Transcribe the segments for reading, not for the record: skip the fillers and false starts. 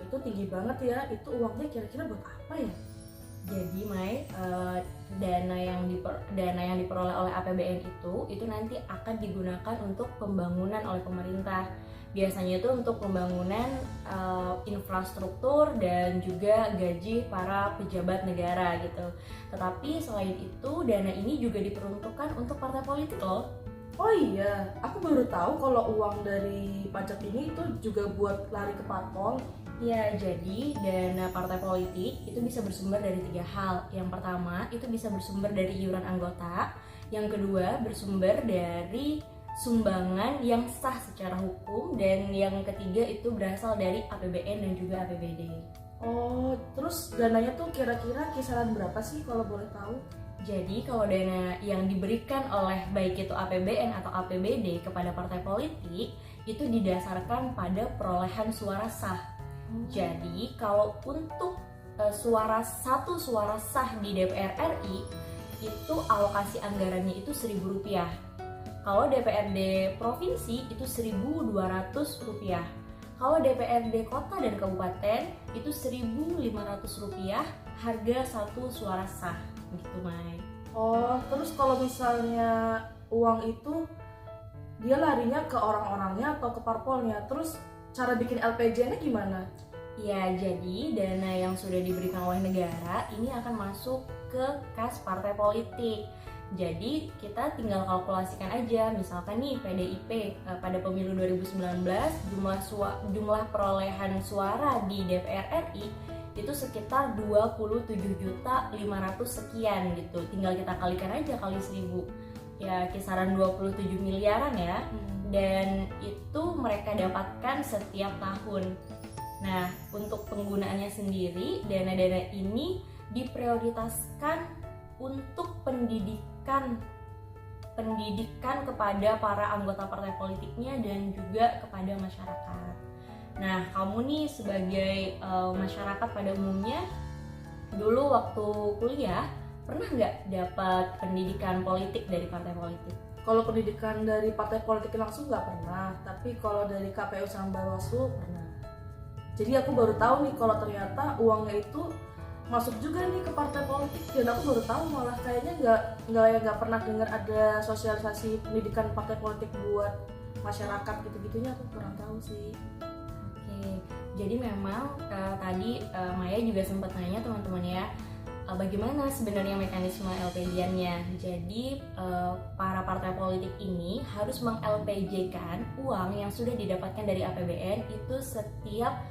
itu tinggi banget ya. Itu uangnya kira-kira buat apa ya? Jadi Mai, dana yang diperoleh oleh APBN itu nanti akan digunakan untuk pembangunan oleh pemerintah. Biasanya itu untuk pembangunan infrastruktur dan juga gaji para pejabat negara gitu. Tetapi selain itu dana ini juga diperuntukkan untuk partai politik loh. Oh iya, aku baru tahu kalau uang dari pajak ini itu juga buat lari ke parpol. Ya, jadi dana partai politik itu bisa bersumber dari 3 hal. Yang pertama, itu bisa bersumber dari iuran anggota. Yang kedua, bersumber dari sumbangan yang sah secara hukum. Dan yang ketiga, itu berasal dari APBN dan juga APBD. Oh, terus dananya tuh kira-kira kisaran berapa sih kalau boleh tahu? Jadi kalau dana yang diberikan oleh baik itu APBN atau APBD kepada partai politik, itu didasarkan pada perolehan suara sah. Jadi kalau untuk satu suara sah di DPR RI itu alokasi anggarannya itu Rp1.000. Kalau DPRD provinsi itu Rp1.200. Kalau DPRD kota dan kabupaten itu Rp1.500 harga satu suara sah gitu, Mai. Oh, terus kalau misalnya uang itu dia larinya ke orang-orangnya atau ke parpolnya, terus cara bikin LPJ-nya gimana? Ya, jadi dana yang sudah diberikan oleh negara ini akan masuk ke kas partai politik. Jadi kita tinggal kalkulasikan aja, misalkan nih PDIP pada pemilu 2019 jumlah perolehan suara di DPR RI itu sekitar 27.500.000 sekian gitu. Tinggal kita kalikan aja kali 1.000. Ya kisaran 27 miliaran ya. Dan itu mereka dapatkan setiap tahun. Nah, untuk penggunaannya sendiri, dana-dana ini diprioritaskan untuk pendidikan kepada para anggota partai politiknya dan juga kepada masyarakat. Nah, kamu nih sebagai masyarakat pada umumnya, dulu waktu kuliah pernah nggak dapat pendidikan politik dari partai politik? Kalau pendidikan dari partai politik langsung nggak pernah, tapi kalau dari KPU sama Bawaslu pernah. Jadi aku baru tahu nih kalau ternyata uangnya itu masuk juga nih ke partai politik, dan aku baru tahu malah kayaknya nggak pernah dengar ada sosialisasi pendidikan partai politik buat masyarakat gitu-gitunya, aku kurang tahu sih. Oke, jadi memang tadi Maya juga sempat nanya teman-teman ya, bagaimana sebenarnya mekanisme LPJ-nya. Jadi para partai politik ini harus meng-LPJ-kan uang yang sudah didapatkan dari APBN itu setiap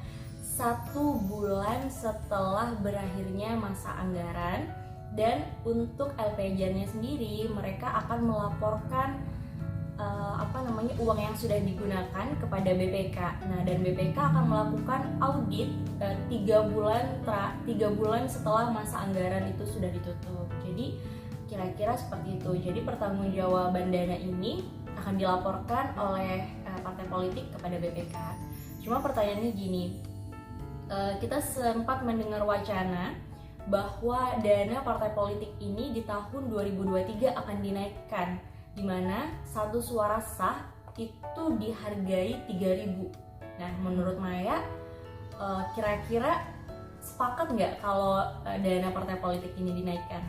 1 bulan setelah berakhirnya masa anggaran. Dan untuk LPJ-nya sendiri mereka akan melaporkan uang yang sudah digunakan kepada BPK. Nah, dan BPK akan melakukan audit 3 bulan setelah masa anggaran itu sudah ditutup. Jadi kira-kira seperti itu. Jadi pertanggungjawaban dana ini akan dilaporkan oleh partai politik kepada BPK. Cuma pertanyaannya gini, kita sempat mendengar wacana bahwa dana partai politik ini di tahun 2023 akan dinaikkan, di mana satu suara sah itu dihargai 3.000. Nah, menurut Maya, kira-kira sepakat nggak kalau dana partai politik ini dinaikkan?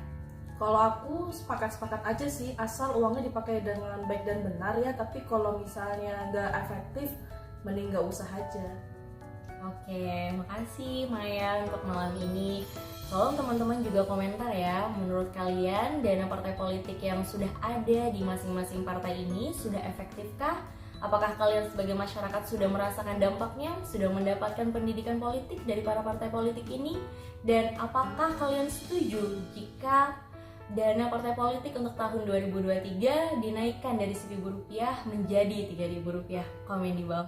Kalau aku sepakat aja sih, asal uangnya dipakai dengan baik dan benar ya. Tapi kalau misalnya nggak efektif, mending nggak usah aja. Oke, makasih Maya untuk malam ini. Tolong teman-teman juga komentar ya, menurut kalian dana partai politik yang sudah ada di masing-masing partai ini sudah efektifkah? Apakah kalian sebagai masyarakat sudah merasakan dampaknya, sudah mendapatkan pendidikan politik dari para partai politik ini? Dan apakah kalian setuju jika dana partai politik untuk tahun 2023 dinaikkan dari Rp1.000 menjadi Rp3.000? Komen di bawah.